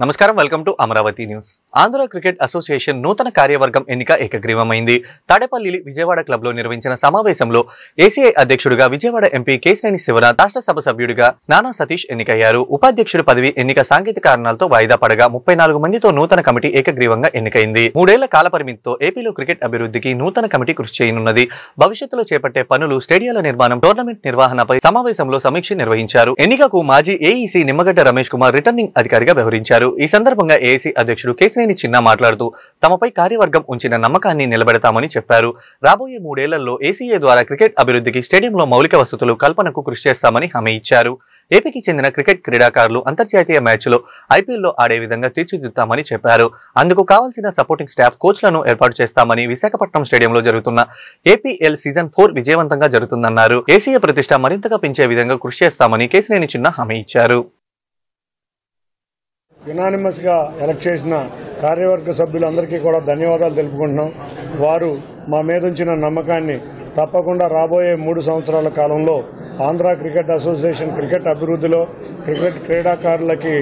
నమస్కారం welcome to Amaravati news. Andhra cricket association నూతన కార్యవర్గం ఎన్నిక ఏకగ్రీవమైంది. తాడేపల్లి విజయవాడ క్లబ్ లో నిర్వహించిన సమావేశంలో ఏసీఐ అధ్యక్షుడిగా విజయవాడ ఎంపీ కేశినేని శివనాథ్, రాష్ట్ర సభ సభ్యుడిగా నానా సతీష్ ఎన్నికయ్యారు. ఉపాధ్యక్షుడి పదవి ఎన్నిక సాంకేతిక కారణాలతో వాయిదా పడగా 34 మందితో నూతన కమిటీ ఏకగ్రీవంగా ఎన్నికైంది. 3 ఏళ్ల కాల పరిమితితో ఏపీలో క్రికెట్ అభివృద్ధికి నూతన కమిటీ కృషి చేయనున్నది. భవిష్యత్తులో చేపట్టే పనులు, స్టేడియాల నిర్మాణం, టోర్నమెంట్ నిర్వహణపై సమావేశంలో సమీక్ష నిర్వహించారు. ఎన్నికకు మాజీ ఏఈసీ నిమ్మగడ్డ రమేష్ కుమార్ రిటర్నింగ్ అధికారిగా వ్యవహరించారు. ఈ సందర్భంగా ఏఏసీ అధ్యక్షుడు కేశినేని చిన్న మాట్లాడుతూ తమపై కార్యవర్గం ఉంచిన నమ్మకాన్ని నిలబెడతామని చెప్పారు. రాబోయే 3 ఏళ్లలో ఏసీఏ ద్వారా క్రికెట్ అభివృద్ధికి స్టేడియంలో మౌలిక వసతులు కల్పనకు కృషి చేస్తామని హామీ ఇచ్చారు. ఏపీకి చెందిన క్రికెట్ క్రీడాకారులు అంతర్జాతీయ మ్యాచ్లో ఐపీఎల్లో ఆడే విధంగా తీర్చిదిద్దామని చెప్పారు. అందుకు కావాల్సిన సపోర్టింగ్ స్టాఫ్, కోచ్లను ఏర్పాటు చేస్తామని, విశాఖపట్నం స్టేడియంలో జరుగుతున్న ఏపీఎల్ సీజన్ 4 విజయవంతంగా జరుగుతుందన్నారు. ఏసీఏ ప్రతిష్ట మరింతగా పెంచే విధంగా కృషి చేస్తామని కేశినేని చిన్న హామీ ఇచ్చారు. యునానిమస్ గా ఎలక్ట్ చేసిన కార్యవర్గ సభ్యులందరికీ కూడా ధన్యవాదాలు తెలుపుకుంటున్నాం. వారు మా మీద ఉంచిన నమ్మకాన్ని తప్పకుండా రాబోయే 3 సంవత్సరాల కాలంలో ఆంధ్ర క్రికెట్ అసోసియేషన్ క్రికెట్ అభివృద్ధిలో, క్రికెట్ క్రీడాకారులకి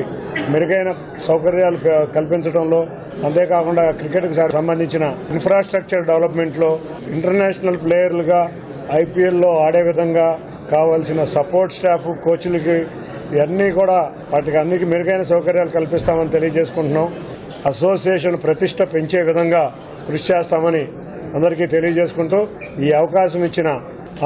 మెరుగైన సౌకర్యాలు కల్పించడంలో, అంతేకాకుండా క్రికెట్కి సంబంధించిన ఇన్ఫ్రాస్ట్రక్చర్ డెవలప్మెంట్లో, ఇంటర్నేషనల్ ప్లేయర్లుగా ఐపీఎల్లో ఆడే విధంగా కావాల్సిన సపోర్ట్ స్టాఫ్, కోచ్లకి ఇవన్నీ కూడా వాటికి అన్నికి మెరుగైన సౌకర్యాలు కల్పిస్తామని తెలియజేసుకుంటున్నాం. అసోసియేషన్ ప్రతిష్ట పెంచే విధంగా కృషి చేస్తామని అందరికీ తెలియజేసుకుంటూ ఈ అవకాశం ఇచ్చిన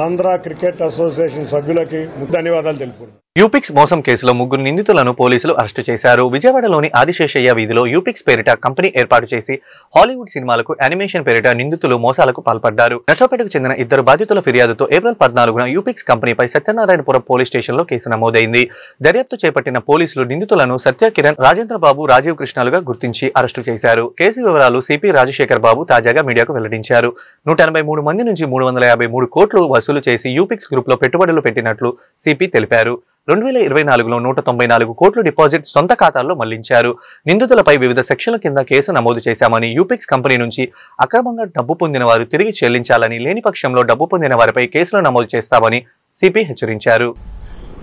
ఆంధ్ర క్రికెట్ అసోసియేషన్ సభ్యులకి ధన్యవాదాలు తెలుపుకుంటున్నాం. యూపిక్స్ మోసం కేసులో 3 నిందితులను పోలీసులు అరెస్టు చేశారు. విజయవాడలోని ఆదిశేషయ్య వీధిలో యూపిక్స్ పేరిట కంపెనీ ఏర్పాటు చేసి హాలీవుడ్ సినిమాలకు యానిమేషన్ పేరిట నిందితులు మోసాలకు పాల్పడ్డారు. నర్సరావుపేటకు చెందిన 2 బాధితుల ఫిర్యాదుతో ఏప్రిల్ 14న యూపిక్స్ కంపెనీపై సత్యనారాయణపురం పోలీస్ స్టేషన్లో కేసు నమోదైంది. దర్యాప్తు చేపట్టిన పోలీసులు నిందితులను సత్య, కిరణ్, రాజేంద్రబాబు, రాజీవ్ కృష్ణలుగా గుర్తించి అరెస్టు చేశారు. కేసు వివరాలు సిపి రాజశేఖర్ బాబు తాజాగా మీడియాకు వెల్లడించారు. 183 మంది నుంచి 353 కోట్లు వసూలు చేసి యూపిక్స్ గ్రూప్ లో పెట్టుబడులు పెట్టినట్లు సిపి తెలిపారు. 2024లో 194 కోట్లు డిపాజిట్ సొంత ఖాతాల్లో మళ్లించారు. నిందితులపై వివిధ సెక్షన్ల కింద కేసు నమోదు చేశామని, యూపిక్స్ కంపెనీ నుంచి అక్రమంగా డబ్బు పొందిన వారు తిరిగి చెల్లించాలని, లేని పక్షంలో డబ్బు పొందిన వారిపై కేసులు నమోదు చేస్తామని సిపి హెచ్చరించారు.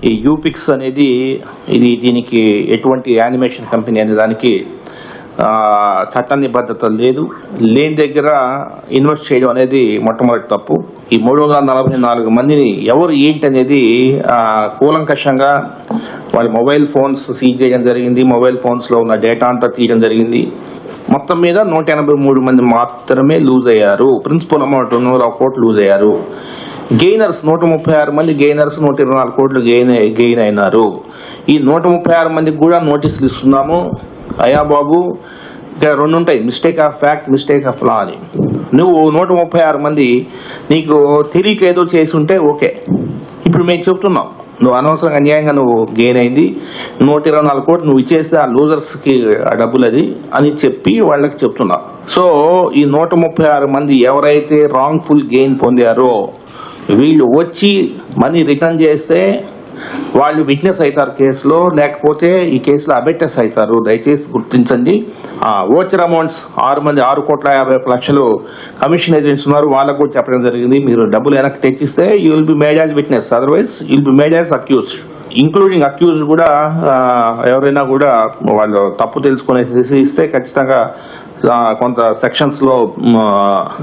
ఈ యూపిక్స్ అనేది దీనికి ఎటువంటి యానిమేషన్ కంపెనీ అనే దానికి చట్ట నిబద్ధత లేదు. లేని దగ్గర ఇన్వెస్ట్ చేయడం అనేది మొట్టమొదటి తప్పు. ఈ 344 మందిని ఎవరు ఏంటి అనేది కూలంకషంగా వాళ్ళ మొబైల్ ఫోన్స్ సీజ్ చేయడం జరిగింది. మొబైల్ ఫోన్స్లో ఉన్న డేటా అంతా తీయడం జరిగింది. మొత్తం మీద 183 మంది మాత్రమే లూజ్ అయ్యారు. ప్రిన్సిపల్ అమౌంట్ 200 కోట్లు లూజ్ అయ్యారు. గెయినర్స్ 136 మంది గెయినర్స్ 124 కోట్లు గెయిన్ అయినారు. ఈ 136 మందికి కూడా నోటీసులు ఇస్తున్నాము. అయ్యా బాబు, ఇక్కడ 2 ఉంటాయి, mistake of fact, mistake of law అని. నువ్వు 136 మంది నీకు తెలియక ఏదో చేసి ఉంటే ఓకే. ఇప్పుడు మేము చెప్తున్నాం, నువ్వు అనవసరంగా అన్యాయంగా నువ్వు గెయిన్ అయింది, 124 కోట్లు నువ్వు ఇచ్చేసి ఆ లూజర్స్కి ఆ డబ్బులు అది అని చెప్పి వాళ్ళకి చెప్తున్నావు. సో ఈ 136 మంది ఎవరైతే రాంగ్ఫుల్ గెయిన్ పొందారో వీళ్ళు వచ్చి మనీ రిటర్న్ చేస్తే వాళ్ళు విట్నెస్ అవుతారు కేసులో, లేకపోతే ఈ కేసులో అబెట్టెస్ అవుతారు. దయచేసి గుర్తించండి. ఓచర్ అమౌంట్స్ 6,50,00,000 కమిషన్ ఏజెంట్స్ ఉన్నారు, వాళ్ళకు కూడా చెప్పడం జరిగింది. మీరు డబ్బులు వెనక్కి తెచ్చిస్తే you will be made as witness, otherwise you will be made as accused. Including accused కూడా ఎవరైనా కూడా వాళ్ళు తప్పు తెలుసుకునేసి ఇస్తే ఖచ్చితంగా కొంత సెక్షన్స్ లో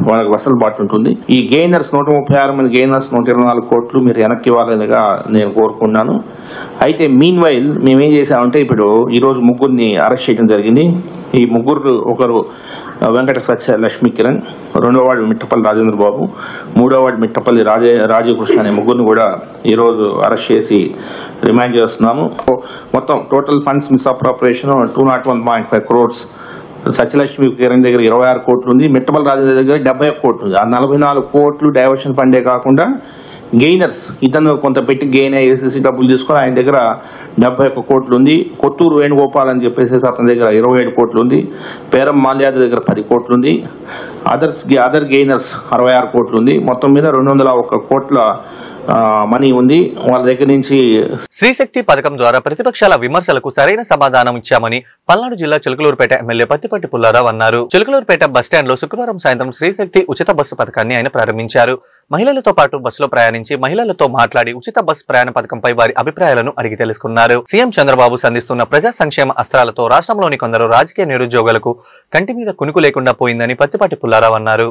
వాళ్ళకి వెసులుబాటు ఉంటుంది. ఈ గెయినర్స్ 136 మంది గెయినర్స్ 124 కోట్లు మీరు వెనక్కి ఇవ్వాలనిగా నేను కోరుకున్నాను. అయితే మీన్ వైల్ మేమేం చేసామంటే ఇప్పుడు ఈరోజు 3 అరెస్ట్ చేయడం జరిగింది. ఈ 3 ఒకరు వెంకట సత్య లక్ష్మీ కిరణ్, 2వ వాడు మిట్టపల్లి రాజేంద్ర బాబు, 3వ వాడు మిట్టపల్లి రాజీవ్ కృష్ణ అనే 3 కూడా ఈరోజు అరెస్ట్ చేసి రిమాండ్ చేస్తున్నాము. మొత్తం total funds misappropriation 201.5 crores. Satyalakshmi Kiran దగ్గర 26 కోట్లు ఉంది, మిట్టపల్లి రాజేంద్ర దగ్గర 71 కోట్లు ఉంది. ఆ 44 కోట్లు డైవర్షన్ ఫండే కాకుండా గెయినర్స్ ఇతను కొంత పెట్టి గెయిన్ అయ్యేసి డబ్బులు తీసుకొని ఆయన దగ్గర 71 కోట్లు ఉంది. కొత్తూరు వేణుగోపాల్ అని చెప్పేసి అతని దగ్గర 27 కోట్లు ఉంది. పేరం మాల్యాద దగ్గర 10 కోట్లు ఉంది. అదర్ గెయినర్స్ 66 కోట్లు ఉంది. మొత్తం మీద 201 కోట్ల మనీ ఉంది వాళ్ళ దగ్గర నుంచి. శ్రీశక్తి పథకం ద్వారా ప్రతిపక్షాల విమర్శలకు సరైన సమాధానం ఇచ్చామని పల్నాడు జిల్లా చిలకలూరుపేట ఎమ్మెల్యే పత్తిపాటి పుల్లారావు అన్నారు. చిలకలూరుపేట బస్టాండ్ లో శుక్రవారం సాయంత్రం శ్రీశక్తి ఉచిత బస్సు పథకాన్ని ఆయన ప్రారంభించారు. మహిళలతో పాటు బస్సులో ప్రయాణించి మహిళలతో మాట్లాడి ఉచిత బస్సు ప్రయాణ పథకంపై వారి అభిప్రాయాలను అడిగి తెలుసుకున్నారు. సీఎం చంద్రబాబు సంధిస్తున్న ప్రజా సంక్షేమ అస్త్రాలతో రాష్ట్రంలోని కొందరు రాజకీయ నిరుద్యోగులకు కంటి మీద కునుకు లేకుండా పోయిందని పత్తిపాటి పుల్లారావు అన్నారు.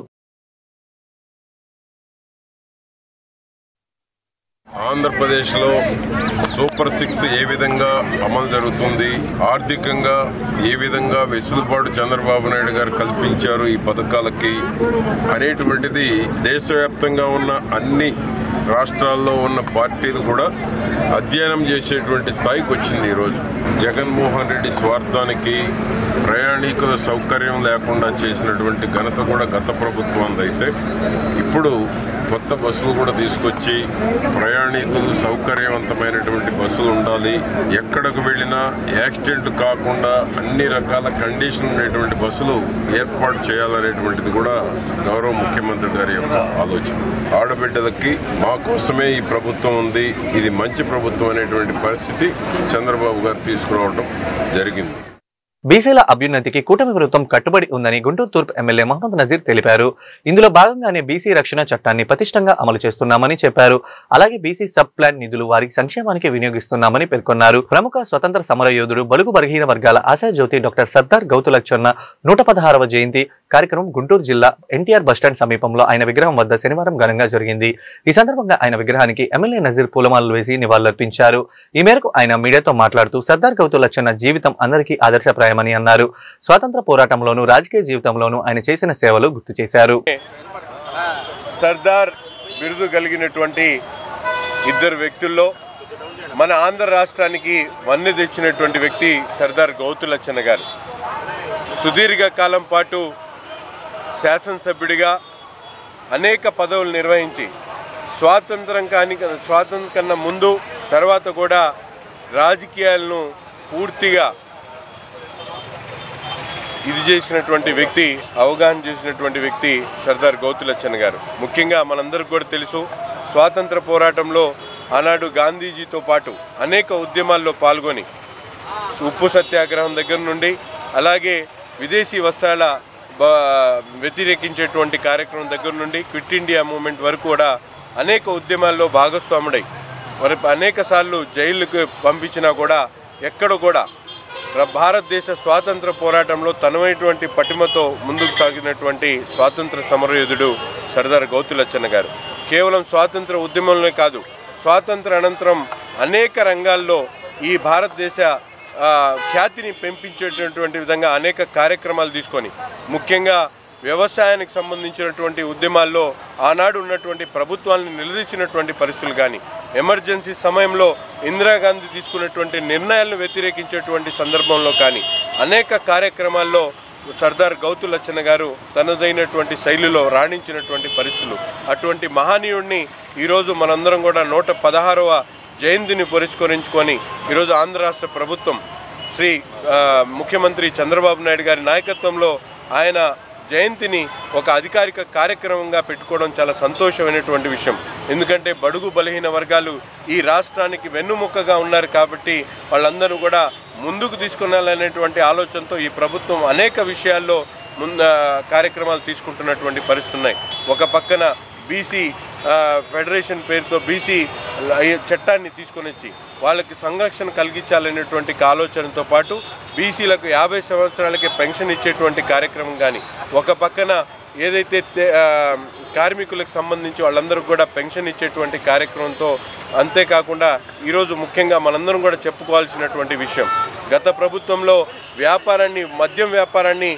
ఆంధ్రప్రదేశ్లో సూపర్ 6 ఏ విధంగా అమలు జరుగుతుంది, ఆర్థికంగా ఏ విధంగా వెసులుబాటు చంద్రబాబు నాయుడు గారు కల్పించారు ఈ పథకాలకి అనేటువంటిది దేశవ్యాప్తంగా ఉన్న అన్ని రాష్ట్రాల్లో ఉన్న పార్టీలు కూడా అధ్యయనం చేసేటువంటి స్థాయికి వచ్చింది. ఈరోజు జగన్మోహన్ రెడ్డి స్వార్థానికి ప్రయాణికుల సౌకర్యం లేకుండా చేసినటువంటి ఘనత కూడా గత ప్రభుత్వం అయితే, ఇప్పుడు కొత్త బస్సులు కూడా తీసుకొచ్చి ప్రయాణికులు సౌకర్యవంతమైనటువంటి బస్సులు ఉండాలి, ఎక్కడికి వెళ్ళినా యాక్సిడెంట్ కాకుండా అన్ని రకాల కండిషన్ ఉండేటువంటి బస్సులు ఏర్పాటు చేయాలనేటువంటిది కూడా గౌరవ ముఖ్యమంత్రి గారి యొక్క ఆలోచన. ఆడబిడ్డలకి మా కోసమే ఈ ప్రభుత్వం ఉంది, ఇది మంచి ప్రభుత్వం అనేటువంటి పరిస్థితి చంద్రబాబు గారు తీసుకురావడం జరిగింది. బీసీల అభ్యున్నతికి కూటమి ప్రభుత్వం కట్టుబడి ఉందని గుంటూరు తూర్పు ఎమ్మెల్యే మహమ్మద్ నజీర్ తెలిపారు. ఇందులో భాగంగానే బీసీ రక్షణ చట్టాన్ని పటిష్టంగా అమలు చేస్తున్నామని చెప్పారు. అలాగే బీసీ సబ్ ప్లాన్ నిధులు వారి సంక్షేమానికి వినియోగిస్తున్నామని పేర్కొన్నారు. ప్రముఖ స్వతంత్ర సమర యోధుడు బలుగు బలహీన వర్గాల ఆశాజ్యోతి డాక్టర్ సర్దార్ గౌతులచ్చన్న 116వ జయంతి కార్యక్రమం గుంటూరు జిల్లా ఎన్టీఆర్ బస్టాండ్ సమీపంలో ఆయన విగ్రహం వద్ద శనివారం ఘనంగా జరిగింది. ఈ సందర్భంగా ఆయన విగ్రహానికి ఎమ్మెల్యే నజీర్ పూలమాలలు వేసి నివాళులర్పించారు. ఈ మేరకు ఆయన మీడియాతో మాట్లాడుతూ సర్దార్ గౌతులచ్చన్న జీవితం అందరికీ ఆదర్శప్రాయం అని అన్నారు. స్వాతంత్ర పోరాటంలోనూ రాజకీయ జీవితంలోనూ ఆయన చేసిన సేవలు గుర్తు చేశారు. సర్దార్ బిరుదు కలిగినటువంటి ఇద్దరు వ్యక్తుల్లో మన ఆంధ్ర రాష్ట్రానికి వన్నె తెచ్చినటువంటి వ్యక్తి సర్దార్ గౌతులచ్చన్న గారు. సుదీర్ఘ కాలం పాటు శాసనసభ్యుడిగా అనేక పదవులు నిర్వహించి స్వాతంత్రం కన్నా ముందు తర్వాత కూడా రాజకీయాలను పూర్తిగా ఇది చేసినటువంటి వ్యక్తి, అవగాహన చేసినటువంటి వ్యక్తి సర్దార్ గౌతులచ్చన్న గారు. ముఖ్యంగా మనందరికీ కూడా తెలుసు, స్వాతంత్ర పోరాటంలో ఆనాడు గాంధీజీతో పాటు అనేక ఉద్యమాల్లో పాల్గొని ఉప్పు సత్యాగ్రహం దగ్గర నుండి అలాగే విదేశీ వస్త్రాల వ్యతిరేకించేటువంటి కార్యక్రమం దగ్గర నుండి క్విట్ ఇండియా మూమెంట్ వరకు కూడా అనేక ఉద్యమాల్లో భాగస్వాముడై మరి అనేక సార్లు జైలుకు పంపించినా కూడా ఎక్కడ కూడా భారతదేశ స్వాతంత్ర పోరాటంలో తనమైనటువంటి పటిమతో ముందుకు సాగినటువంటి స్వాతంత్ర సమరయోధుడు సర్దార్ గౌతులచ్చన్న గారు. కేవలం స్వాతంత్ర ఉద్యమంలోనే కాదు, స్వాతంత్ర అనంతరం అనేక రంగాల్లో ఈ భారతదేశ ఖ్యాతిని పెంపించేటటువంటి విధంగా అనేక కార్యక్రమాలు తీసుకొని ముఖ్యంగా వ్యవసాయానికి సంబంధించినటువంటి ఉద్యమాల్లో ఆనాడు ఉన్నటువంటి ప్రభుత్వాలను నిలదీసినటువంటి పరిస్థితులు కానీ, ఎమర్జెన్సీ సమయంలో ఇందిరాగాంధీ తీసుకున్నటువంటి నిర్ణయాలను వ్యతిరేకించేటువంటి సందర్భంలో కానీ అనేక కార్యక్రమాల్లో సర్దార్ గౌతులచ్చన్న గారు తనదైనటువంటి శైలిలో రాణించినటువంటి పరిస్థితులు. అటువంటి మహనీయుడిని ఈరోజు మనందరం కూడా 116వ జయంతిని పురస్కరించుకొని ఈరోజు ఆంధ్ర రాష్ట్ర ప్రభుత్వం శ్రీ ముఖ్యమంత్రి చంద్రబాబు నాయుడు గారి నాయకత్వంలో ఆయన జయంతిని ఒక అధికారిక కార్యక్రమంగా పెట్టుకోవడం చాలా సంతోషమైనటువంటి విషయం. ఎందుకంటే బడుగు బలహీన వర్గాలు ఈ రాష్ట్రానికి వెన్నుముక్కగా ఉన్నారు కాబట్టి వాళ్ళందరూ కూడా ముందుకు తీసుకున్నాలనేటువంటి ఆలోచనతో ఈ ప్రభుత్వం అనేక విషయాల్లో కార్యక్రమాలు తీసుకుంటున్నటువంటి పరిస్థితులు ఉన్నాయి. ఒక పక్కన బీసీ ఫెడరేషన్ పేరుతో బీసీ చట్టాన్ని తీసుకొని వచ్చి వాళ్ళకి సంరక్షణ కలిగించాలనేటువంటి ఆలోచనతో పాటు బీసీలకు 50 సంవత్సరాలకే పెన్షన్ ఇచ్చేటువంటి కార్యక్రమం కానీ, ఒక పక్కన ఏదైతే కార్మికులకు సంబంధించి వాళ్ళందరూ కూడా పెన్షన్ ఇచ్చేటువంటి కార్యక్రమంతో, అంతేకాకుండా ఈరోజు ముఖ్యంగా మనందరం కూడా చెప్పుకోవాల్సినటువంటి విషయం, గత ప్రభుత్వంలో మద్యం వ్యాపారాన్ని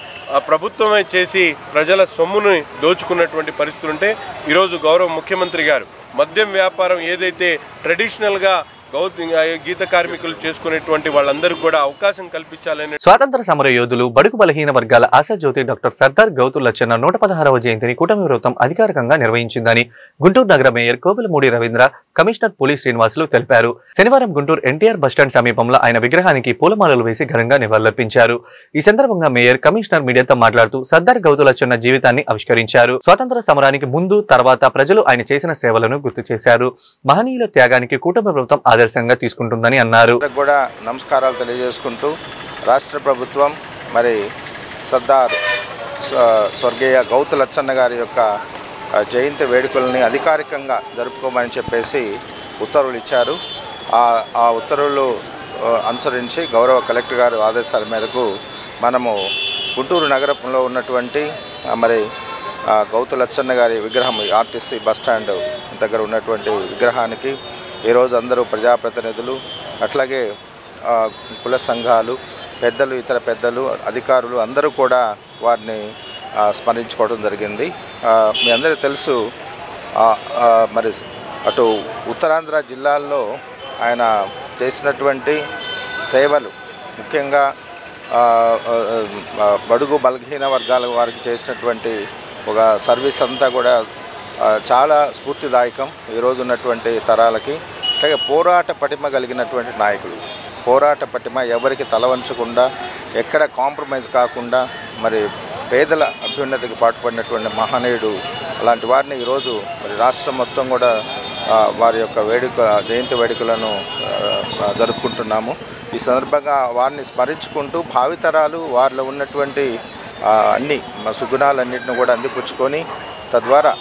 ప్రభుత్వమే చేసి ప్రజల సొమ్మును దోచుకున్నటువంటి పరిస్థితులు ఉంటే ఈరోజు గౌరవ ముఖ్యమంత్రి గారు మద్యం వ్యాపారం ఏదైతే ట్రెడిషనల్గా గీత కార్మికులు చేసుకునేటువంటి వాళ్ళందరూ కూడా అవకాశం కల్పించాలని స్వాతంత్ర సమర యోధులు బడుగు బలహీన వర్గాల ఆశాజ్యోతి డాక్టర్ సర్దార్ గౌతు లచ్చన్న 116వ జయంతిని కూటమి ప్రభుత్వం అధికారికంగా నిర్వహించిందని గుంటూరు నగర mayor Kovelamudi Ravindra, commissioner police Srinivasulu తెలిపారు. శనివారం గుంటూరు ఎన్టీఆర్ బస్టాండ్ సమీపంలో ఆయన విగ్రహానికి పూలమాలలు వేసి ఘనంగా నివాళులర్పించారు. ఈ సందర్భంగా మేయర్, కమిషనర్ మీడియాతో మాట్లాడుతూ సర్దార్ గౌతు లచ్చన్న జీవితాన్ని ఆవిష్కరించారు. స్వాతంత్ర సమరానికి ముందు, తర్వాత ప్రజలు ఆయన చేసిన సేవలను గుర్తు చేశారు. మహనీయుల త్యాగానికి కూటమి ప్రభుత్వం ఆదర్శంగా తీసుకుంటుందని అన్నారు. కూడా నమస్కారాలు తెలియజేసుకుంటూ రాష్ట్ర ప్రభుత్వం మరి సర్దార్ స్వర్గీయ గౌతు లచ్చన్న గారి యొక్క జయంతి వేడుకల్ని అధికారికంగా జరుపుకోమని చెప్పేసి ఉత్తర్వులు ఇచ్చారు. ఆ ఉత్తర్వులు అనుసరించి గౌరవ కలెక్టర్ గారు ఆదేశాల మేరకు మనము గుంటూరు నగరంలో ఉన్నటువంటి మరి గౌతు లచ్చన్న గారి విగ్రహం ఆర్టీసీ బస్టాండ్ దగ్గర ఉన్నటువంటి విగ్రహానికి ఈరోజు అందరూ ప్రజాప్రతినిధులు, అట్లాగే కుల సంఘాలు, పెద్దలు, ఇతర పెద్దలు, అధికారులు అందరూ కూడా వారిని స్మరించుకోవడం జరిగింది. మీ అందరికీ తెలుసు మరి అటు ఉత్తరాంధ్ర జిల్లాల్లో ఆయన చేసినటువంటి సేవలు, ముఖ్యంగా బడుగు బలహీన వర్గాల వారికి చేసినటువంటి ఒక సర్వీస్ అంతా కూడా చాలా స్ఫూర్తిదాయకం ఈరోజు ఉన్నటువంటి తరాలకి. అలాగే పోరాట పటిమ కలిగినటువంటి నాయకులు, పోరాట పటిమ, ఎవరికి తలవంచకుండా, ఎక్కడ కాంప్రమైజ్ కాకుండా మరి పేదల అభ్యున్నతికి పాటుపడినటువంటి మహనీయుడు. అలాంటి వారిని ఈరోజు మరి రాష్ట్రం మొత్తం కూడా వారి యొక్క జయంతి వేడుకలను జరుపుకుంటున్నాము. ఈ సందర్భంగా వారిని స్మరించుకుంటూ భావితరాలు వారిలో ఉన్నటువంటి అన్ని సుగుణాలన్నింటిని కూడా అందిపుచ్చుకొని తద్వారా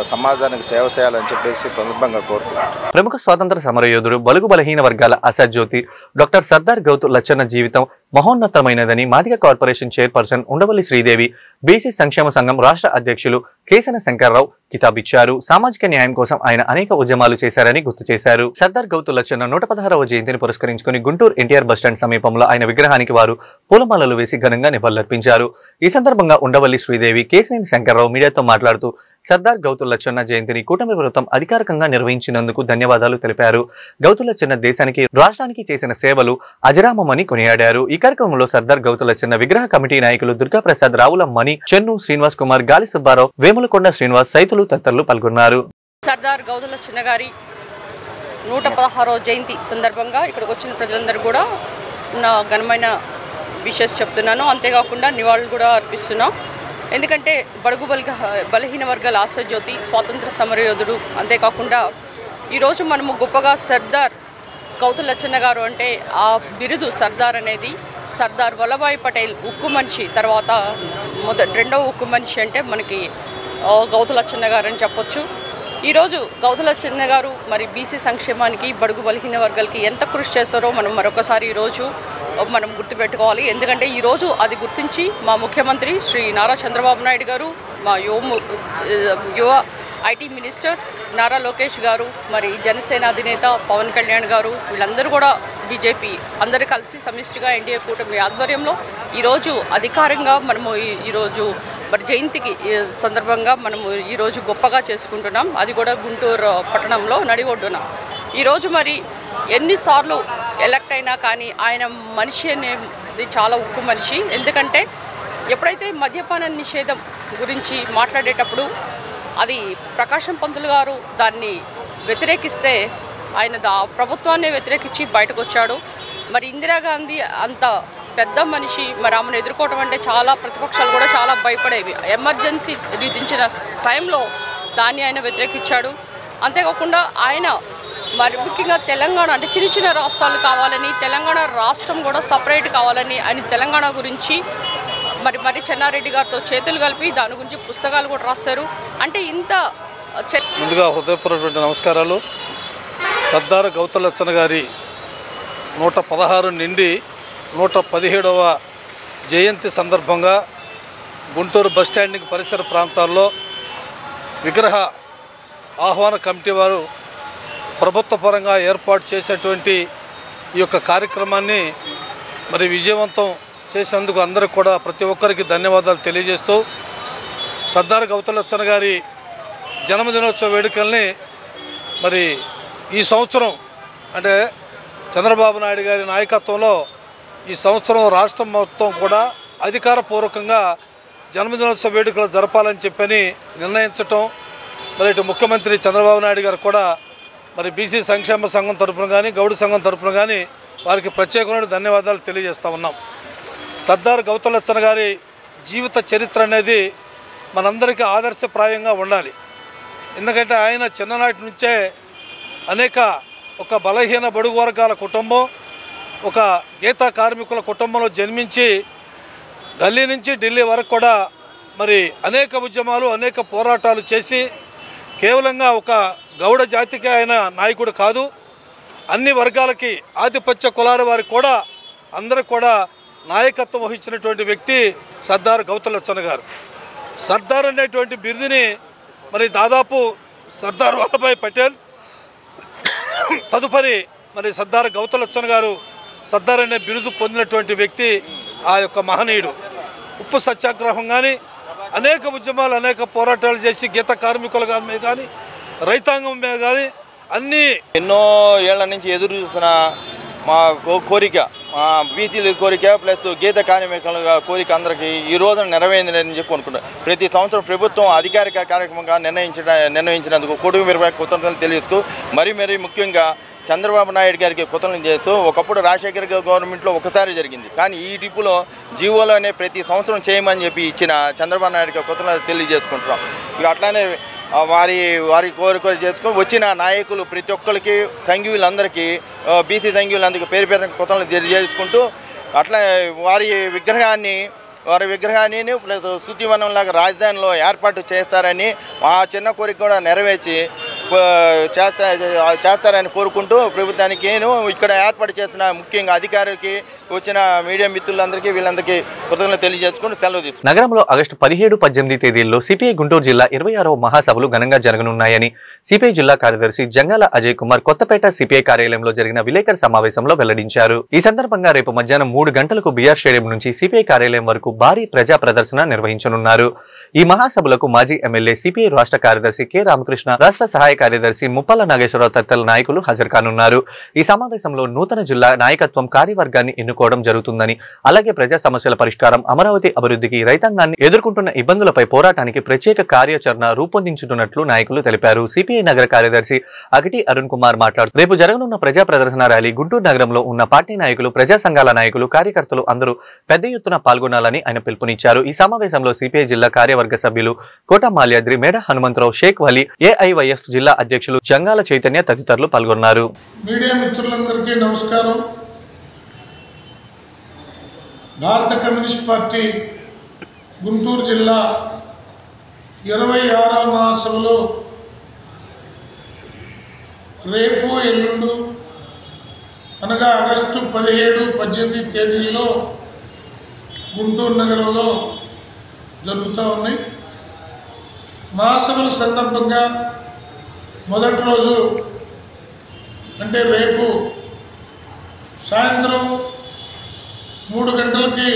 సమాజానికి సేవ చేయాలని చెప్పేసి సందర్భంగా కోరుతున్నాను. ప్రముఖ స్వాతంత్ర సమరయోధుడు, బలుగు బలహీన వర్గాల ఆశాజ్యోతి డాక్టర్ సర్దార్ గౌతు లచ్చన్న జీవితం మహోన్నతమైనదని Madiga corporation chairperson Undavalli Sridevi, BC సంక్షేమ సంఘం రాష్ట్ర అధ్యక్షులు కేసన శంకర్రావు కితాబిచ్చారు. సామాజిక న్యాయం కోసం ఆయన అనేక ఉద్యమాలు చేశారని గుర్తు చేశారు. సర్దార్ గౌతు లచ్చన్న 116వ జయంతిని పురస్కరించుకుని గుంటూరు ఎన్టీఆర్ బస్టాండ్ సమీపంలో ఆయన విగ్రహానికి వారు పూలమాలలు వేసి ఘనంగా నివాళులర్పించారు. ఈ సందర్భంగా ఉండవల్లి శ్రీదేవి, కేసన శంకర్రావు మీడియాతో మాట్లాడుతూ సర్దార్ గౌతు లచ్చన్న జయంతిని కూటమి ప్రభుత్వం అధికారికంగా నిర్వహించినందుకు ధన్యవాదాలు తెలిపారు. గౌతు లచ్చన్న దేశానికి, రాష్ట్రానికి చేసిన సేవలు అజరామమని కొనియాడారు. ఈ కార్యక్రమంలో సర్దార్ గౌతు లచ్చన్న విగ్రహ కమిటీ నాయకులు దుర్గాప్రసాద్, రావుల మణి, చెన్ను, శ్రీనివాస్ కుమార్, గాలి సుబ్బారావు, వేములకొండ శ్రీనివాస్ సైతులు తదితరులు పాల్గొన్నారు. సర్దార్ గౌతు లచ్చన్న గారి 116వ జయంతి సందర్భంగా ఇక్కడికి వచ్చిన ప్రజలందరూ కూడా నా ఘనమైన విషెస్ చెప్తున్నాను. అంతేకాకుండా నివాళులు కూడా అర్పిస్తున్నాం. ఎందుకంటే బడుగు బలహీన వర్గాల ఆశాజ్యోతి, స్వాతంత్ర సమరయోధుడు. అంతేకాకుండా ఈరోజు మనము గొప్పగా సర్దార్ గౌతు లచ్చన్న గారు అంటే ఆ బిరుదు సర్దార్ అనేది సర్దార్ వల్లభాయ్ పటేల్ ఉక్కు మనిషి తర్వాత రెండవ ఉక్కు మనిషి అంటే మనకి గౌతు లచ్చన్న గారు అని చెప్పొచ్చు. ఈరోజు గౌతు లచ్చన్న గారు మరి బీసీ సంక్షేమానికి, బడుగు బలహీన వర్గాలకి ఎంత కృషి చేస్తారో మనం మరొకసారి ఈరోజు మనం గుర్తుపెట్టుకోవాలి. ఎందుకంటే ఈరోజు అది గుర్తించి మా ముఖ్యమంత్రి శ్రీ నారా చంద్రబాబు నాయుడు గారు, మా యువ ఐటీ మినిస్టర్ నారా లోకేష్ గారు, మరి జనసేన అధినేత పవన్ కళ్యాణ్ గారు, వీళ్ళందరూ కూడా బీజేపీ అందరూ కలిసి సమిష్టిగా ఎన్డీఏ కూటమి ఆధ్వర్యంలో ఈరోజు అధికారంగా మనము ఈరోజు మరి జయంతికి సందర్భంగా మనము ఈరోజు గొప్పగా చేసుకుంటున్నాం. అది కూడా గుంటూరు పట్టణంలో నడిగొడ్డున. ఈరోజు మరి ఎన్నిసార్లు ఎలక్ట్ అయినా కానీ ఆయన మనిషి అనేది చాలా ఉక్కు మనిషి. ఎందుకంటే ఎప్పుడైతే మద్యపాన నిషేధం గురించి మాట్లాడేటప్పుడు అది ప్రకాశం పంతులు గారు దాన్ని వ్యతిరేకిస్తే ఆయన ప్రభుత్వాన్ని వ్యతిరేకించి బయటకు వచ్చాడు. మరి ఇందిరాగాంధీ అంత పెద్ద మనిషి, మరి ఆమెను ఎదుర్కోవడం అంటే చాలా ప్రతిపక్షాలు కూడా చాలా భయపడేవి. ఎమర్జెన్సీ విధించిన టైంలో దాన్ని ఆయన వ్యతిరేకించాడు. అంతేకాకుండా ఆయన మరి ముఖ్యంగా తెలంగాణ అంటే చిన్న చిన్న రాష్ట్రాలు కావాలని, తెలంగాణ రాష్ట్రం కూడా సపరేట్ కావాలని ఆయన తెలంగాణ గురించి మరి చెన్నారెడ్డి గారితో చేతులు కలిపి దాని గురించి పుస్తకాలు కూడా రాశారు. అంటే ఇంత ముందుగా హృదయపూర్వక నమస్కారాలు. సర్దార్ గౌతు లచ్చన్న గారి 116 నుండి 117వ జయంతి సందర్భంగా గుంటూరు బస్టాండింగ్ పరిసర ప్రాంతాల్లో విగ్రహ ఆహ్వాన కమిటీ వారు ప్రభుత్వ పరంగా ఏర్పాటు చేసేటువంటి ఈ యొక్క కార్యక్రమాన్ని మరి విజయవంతం చేసినందుకు అందరికీ కూడా ప్రతి ఒక్కరికి ధన్యవాదాలు తెలియజేస్తూ, సర్దార్ గౌతు లచ్చన్న గారి జన్మదినోత్సవ వేడుకల్ని మరి ఈ సంవత్సరం అంటే చంద్రబాబు నాయుడు గారి నాయకత్వంలో ఈ సంవత్సరం రాష్ట్రం మొత్తం కూడా అధికారపూర్వకంగా జన్మదినోత్సవ వేడుకలు జరపాలని చెప్పని నిర్ణయించటం, మరి ఇటు ముఖ్యమంత్రి చంద్రబాబు నాయుడు గారు కూడా మరి బీసీ సంక్షేమ సంఘం తరపున కానీ గౌడ సంఘం తరపున కానీ వారికి ప్రత్యేకమైన ధన్యవాదాలు తెలియజేస్తూ ఉన్నాం. సర్దార్ గౌతలచ్చన్న గారి జీవిత చరిత్ర అనేది మనందరికీ ఆదర్శప్రాయంగా ఉండాలి. ఎందుకంటే ఆయన చిన్ననాటి నుంచే ఒక బలహీన బడుగు వర్గాల కుటుంబం, ఒక గీతా కార్మికుల కుటుంబంలో జన్మించి గల్లీ నుంచి ఢిల్లీ వరకు కూడా మరి అనేక ఉద్యమాలు అనేక పోరాటాలు చేసి కేవలంగా ఒక గౌడ జాతికి ఆయన నాయకుడు కాదు, అన్ని వర్గాలకి ఆధిపత్య కులాల వారికి కూడా అందరూ కూడా నాయకత్వం వహించినటువంటి వ్యక్తి సర్దార్ గౌతలచ్చన్న గారు. సర్దార్ అనేటువంటి బిరుదుని మరి దాదాపు సర్దార్ వల్లభాయ్ పటేల్ తదుపరి మరి సర్దార్ గౌతలచ్చన్న గారు సర్దార్ అనే బిరుదు పొందినటువంటి వ్యక్తి ఆ యొక్క మహనీయుడు. ఉప్పు సత్యాగ్రహం కానీ అనేక ఉద్యమాలు అనేక పోరాటాలు చేసి గీత కార్మికుల మీద కానీ రైతాంగం మీద కానీ అన్నీ ఎన్నో ఏళ్ల నుంచి ఎదురు చూసిన మా కోరిక, బీసీల కోరిక ప్లస్ గీత కార్మికుల కోరిక అందరికీ ఈ రోజున నెరవేరిందని చెప్పి అనుకుంటాం. ప్రతి సంవత్సరం ప్రభుత్వం అధికారిక కార్యక్రమంగా నిర్ణయించినందుకు కుటుంబ కృతజ్ఞతలు తెలియజేస్తూ మరీ ముఖ్యంగా చంద్రబాబు నాయుడు గారికి కృతజ్ఞతలు చేస్తూ ఒకప్పుడు రాజశేఖర్ గవర్నమెంట్లో ఒకసారి జరిగింది, కానీ ఈ టిప్పులో జీవోలోనే ప్రతి సంవత్సరం చేయమని చెప్పి ఇచ్చిన చంద్రబాబు నాయుడు గారికి కృతజ్ఞతలు తెలియజేసుకుంటున్నాం. ఇక అట్లానే వారి కోరికలు చేసుకొని వచ్చిన నాయకులు ప్రతి ఒక్కరికి సంఘీయులందరికీ బీసీ సంఘీయులందరికీ పేరు కృతజ్ఞతలు తెలియజేసుకుంటూ అట్లా వారి విగ్రహాన్ని ప్లస్ శుద్ధివనంలాగా రాజధానిలో ఏర్పాటు చేస్తారని ఆ చిన్న కోరిక కూడా నెరవేర్చి చేస్తారని కోరుకుంటూ ప్రభుత్వానికి ఇక్కడ ఏర్పాటు చేసిన ముఖ్యంగా అధికారులకి వచ్చిన మీడియా మిత్రులందరికీ వీళ్ళందరికీ కృతజ్ఞతలు తెలియజేసుకుంటూ సెలవు తీసుకుంటారు. నగరంలో ఆగస్టు 17-18 తేదీల్లో సిపిఐ గుంటూరు జిల్లా 26వ మహాసభలు ఘనంగా జరగనున్నాయని సిపిఐ జిల్లా కార్యదర్శి జంగాల అజయ్ కుమార్ కొత్తపేట సిపిఐ కార్యాలయంలో జరిగిన విలేకరుల సమావేశంలో వెల్లడించారు. ఈ సందర్భంగా రేపు మధ్యాహ్నం 3 గంటలకు బిఆర్ స్టేడియం నుంచి సిపిఐ కార్యాలయం వరకు భారీ ప్రజా ప్రదర్శన నిర్వహించనున్నారు. ఈ మహాసభలకు మాజీ ఎమ్మెల్యే సిపిఐ రాష్ట్ర కార్యదర్శి కె రామకృష్ణ, రాష్ట్ర సహాయ కార్యదర్శి ముప్పాల నాగేశ్వరరావు తదితరుల నాయకులు హాజరు కానున్నారు. ఈ సమావేశంలో నూతన జిల్లా నాయకత్వం కార్యవర్గాన్ని ఎన్నుకోవడం జరుగుతుందని, అలాగే ప్రజా సమస్యల పరిష్కారం, అమరావతి అభివృద్ధికి, రైతాంగాన్ని ఎదుర్కొంటున్న ఇబ్బందులపై పోరాటానికి ప్రత్యేక కార్యాచరణ రూపొందించుతున్నట్లు నాయకులు తెలిపారు. సిపిఐ నగర కార్యదర్శి అగటి అరుణ్ కుమార్ మాట్లాడుతూ రేపు జరగనున్న ప్రజా ప్రదర్శన ర్యాలీ గుంటూరు నగరంలో ఉన్న పార్టీ నాయకులు, ప్రజా సంఘాల నాయకులు, కార్యకర్తలు అందరూ పెద్ద ఎత్తున పాల్గొనాలని ఆయన పిలుపునిచ్చారు. ఈ సమావేశంలో సిపిఐ జిల్లా కార్యవర్గ సభ్యులు కోట మాల్యాద్రి, మేడ హనుమంతరావు, షేక్ వలీ, ఏఐవైఎఫ్ జిల్లా అధ్యక్షులు జంగాల చైతన్య తదితరులు పాల్గొన్నారు. మీడియా మిత్రులందరికీ నమస్కారం. భారత కమ్యూనిస్ట్ పార్టీ గుంటూరు జిల్లా 26వ మహాసభలో రేపు ఎల్లుండు అనగా ఆగస్టు 17-18 తేదీల్లో గుంటూరు నగరంలో జరుగుతూ ఉన్నాయి. మహాసభల సందర్భంగా మొదటి రోజు అంటే రేపు సాయంత్రం 3 గంటలకి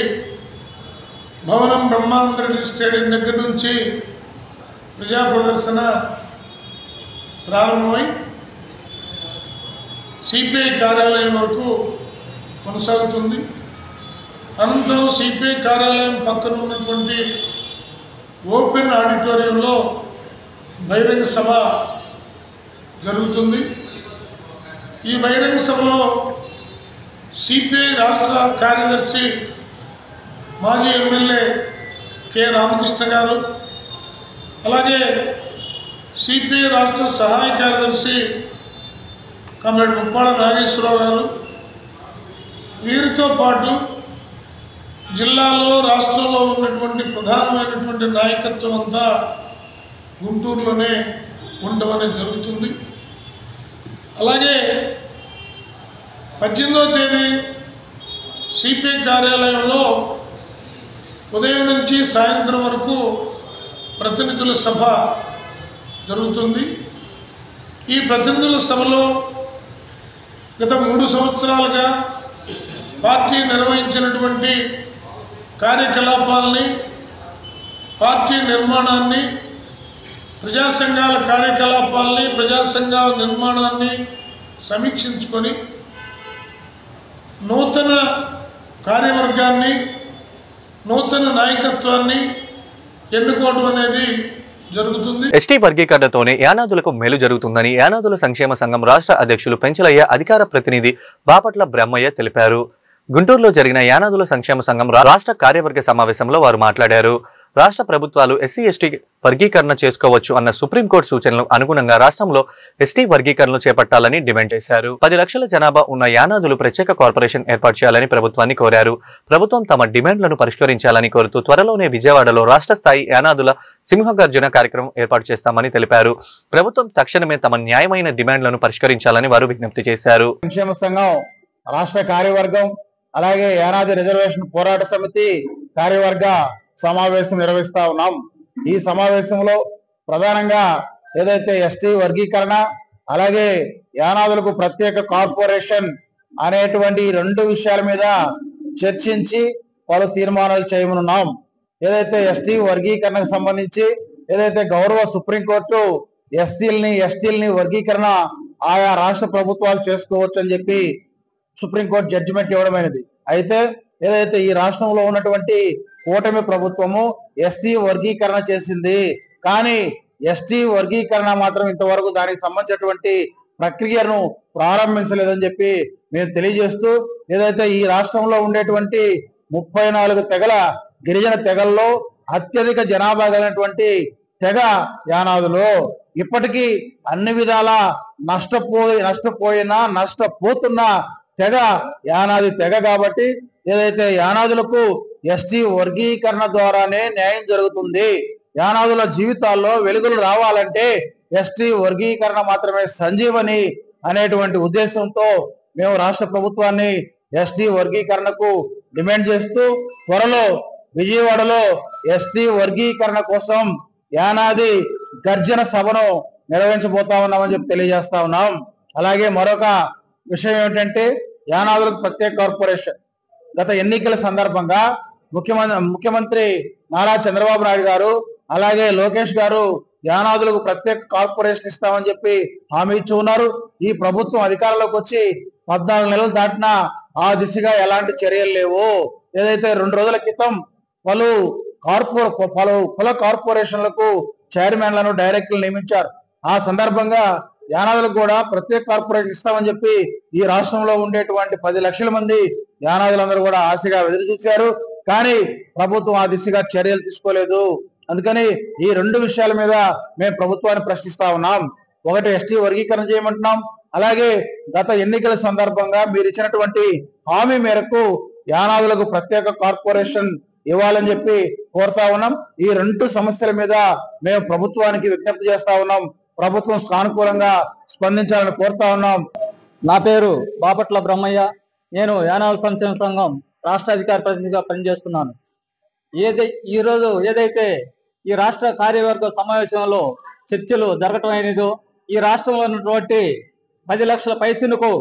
భవనం బ్రహ్మానందరెడ్డి స్టేడియం దగ్గర నుంచి ప్రజా ప్రదర్శన ప్రారంభమై సిపిఐ కార్యాలయం వరకు కొనసాగుతుంది. అనంతరం సిపిఐ కార్యాలయం పక్కన ఉన్నటువంటి ఓపెన్ ఆడిటోరియంలో బహిరంగ సభ జరుగుతుంది. ఈ బహిరంగ సభలో సిపిఐ రాష్ట్ర కార్యదర్శి మాజీ ఎమ్మెల్యే కె రామకృష్ణ గారు, అలాగే సిపిఐ రాష్ట్ర సహాయ కార్యదర్శి కమ్రేడ్ ముప్పాల నాగేశ్వరరావు గారు, వీరితో పాటు జిల్లాలో రాష్ట్రంలో ఉన్నటువంటి ప్రధానమైనటువంటి నాయకత్వం అంతా గుంటూరులోనే ఉండడం అనేది జరుగుతుంది. అలాగే 18వ తేదీ సిపిఐ కార్యాలయంలో ఉదయం నుంచి సాయంత్రం వరకు ప్రతినిధుల సభ జరుగుతుంది. ఈ ప్రతినిధుల సభలో గత 3 సంవత్సరాలుగా పార్టీ నిర్వహించినటువంటి కార్యకలాపాలని, పార్టీ నిర్మాణాన్ని, ప్రజా సంఘాల కార్యకలాపాలని, ప్రజా సంఘాల నిర్మాణాన్ని, సమీక్షించుకొని నూతన కార్యవర్గాన్ని నూతన నాయకత్వాన్ని ఎన్నుకోవడం అనేది జరుగుతుంది. ఎస్టీ వర్గీకరణతోనే యానాదులకు మేలు జరుగుతుందని యానాదుల సంక్షేమ సంఘం రాష్ట్ర అధ్యక్షులు పెంచలయ్య అధికార ప్రతినిధి బాపట్ల బ్రహ్మయ్య తెలిపారు. గుంటూరులో జరిగిన యానాదుల సంక్షేమ సంఘం రాష్ట్ర కార్యవర్గ సమావేశంలో వారు మాట్లాడారు. రాష్ట్ర ప్రభుత్వాలు ఎస్సీ ఎస్టీ వర్గీకరణ చేసుకోవచ్చు అన్న సుప్రీంకోర్టు సూచనలకు అనుగుణంగా రాష్ట్రంలో ఎస్టీ వర్గీకరణలు చేపట్టాలని డిమాండ్ చేశారు. 10 లక్షల జనాభా ఉన్న యానాదులు ప్రత్యేక కార్పొరేషన్ ఏర్పాటు చేయాలని ప్రభుత్వాన్ని కోరారు. ప్రభుత్వం తమ డిమాండ్లను పరిష్కరించాలని కోరుతూ త్వరలోనే విజయవాడలో రాష్ట్ర స్థాయి యానాదుల సింహగర్జన కార్యక్రమం ఏర్పాటు చేస్తామని తెలిపారు. ప్రభుత్వం తక్షణమే తమ న్యాయమైన డిమాండ్లను పరిష్కరించాలని వారు విజ్ఞప్తి చేశారు. సంక్షేమ సంఘం రాష్ట్ర కార్యవర్గం అలాగే యానాది రిజర్వేషన్ పోరాట సమితి కార్యవర్గ సమావేశం నిర్వహిస్తా ఉన్నాం. ఈ సమావేశంలో ప్రధానంగా ఏదైతే ఎస్టీ వర్గీకరణ అలాగే యానాదులకు ప్రత్యేక కార్పొరేషన్ అనేటువంటి 2 విషయాల మీద చర్చించి పలు తీర్మానాలు చేయమనున్నాం. ఏదైతే ఎస్టీ వర్గీకరణకు సంబంధించి ఏదైతే గౌరవ సుప్రీంకోర్టు ఎస్టీలని వర్గీకరణ ఆయా రాష్ట్ర ప్రభుత్వాలు చేసుకోవచ్చు అని చెప్పి సుప్రీంకోర్టు జడ్జిమెంట్ ఇవ్వడమైనది. అయితే ఏదైతే ఈ రాష్ట్రంలో ఉన్నటువంటి కూటమి ప్రభుత్వము ఎస్టీ వర్గీకరణ చేసింది, కానీ ఎస్టీ వర్గీకరణ మాత్రం ఇంతవరకు దానికి సంబంధించినటువంటి ప్రక్రియను ప్రారంభించలేదని చెప్పి మేము తెలియజేస్తూ ఏదైతే ఈ రాష్ట్రంలో ఉండేటువంటి 34 తెగల గిరిజన తెగల్లో అత్యధిక జనాభా కలిగినటువంటి తెగ యానాదులు ఇప్పటికీ అన్ని విధాల నష్టపోతున్న తెగ యానాది తెగ. కాబట్టి ఏదైతే యానాదులకు ఎస్టీ వర్గీకరణ ద్వారానే న్యాయం జరుగుతుంది, యానాదుల జీవితాల్లో వెలుగులు రావాలంటే ఎస్టీ వర్గీకరణ మాత్రమే సంజీవని అనేటువంటి ఉద్దేశంతో మేము రాష్ట్ర ప్రభుత్వాన్ని ఎస్టీ వర్గీకరణకు డిమాండ్ చేస్తూ త్వరలో విజయవాడలో ఎస్టీ వర్గీకరణ కోసం యానాది గర్జన సభను నిర్వహించబోతా ఉన్నామని చెప్పి తెలియజేస్తా ఉన్నాం. అలాగే మరొక విషయం ఏమిటంటే యానాదులకు ప్రత్యేక కార్పొరేషన్ గత ఎన్నికల సందర్భంగా ముఖ్యమంత్రి నారా చంద్రబాబు నాయుడు గారు అలాగే లోకేష్ గారు యానాదులకు ప్రత్యేక కార్పొరేషన్ ఇస్తామని చెప్పి హామీ ఇచ్చి ఉన్నారు. ఈ ప్రభుత్వం అధికారంలోకి వచ్చి 14 నెలలు దాటినా ఆ దిశగా ఎలాంటి చర్యలు లేవు. ఏదైతే 2 రోజుల క్రితం పలు కుల కార్పొరేషన్లకు చైర్మన్లను డైరెక్టర్లు నియమించారు. ఆ సందర్భంగా యానాదులకు కూడా ప్రత్యేక కార్పొరేషన్ ఇస్తామని చెప్పి ఈ రాష్ట్రంలో ఉండేటువంటి 10 లక్షల మంది యానాదులందరూ కూడా ఆశగా ఎదురు చూశారు. కానీ ప్రభుత్వం ఆ దిశగా చర్యలు తీసుకోలేదు. అందుకని ఈ 2 విషయాల మీద మేము ప్రభుత్వాన్ని ప్రశ్నిస్తా ఉన్నాం. ఒకటి ఎస్టీ వర్గీకరణ చేయమంటున్నాం, అలాగే గత ఎన్నికల సందర్భంగా మీరు ఇచ్చినటువంటి హామీ మేరకు యానాదులకు ప్రత్యేక కార్పొరేషన్ ఇవ్వాలని చెప్పి కోరుతా ఉన్నాం. ఈ 2 సమస్యల మీద మేము ప్రభుత్వానికి విజ్ఞప్తి చేస్తా ఉన్నాం. ప్రభుత్వం సానుకూలంగా స్పందించాలని కోరుతా ఉన్నాం. నా పేరు బాపట్ల బ్రహ్మయ్య. నేను యానాదుల సంక్షేమ సంఘం రాష్ట్ర అధికార ప్రతినిధిగా పనిచేస్తున్నాను. ఈరోజు ఏదైతే ఈ రాష్ట్ర కార్యవర్గ సమావేశంలో చర్చలు జరగటం అయినదో ఈ రాష్ట్రంలో ఉన్నటువంటి 10 లక్షల పైసలకు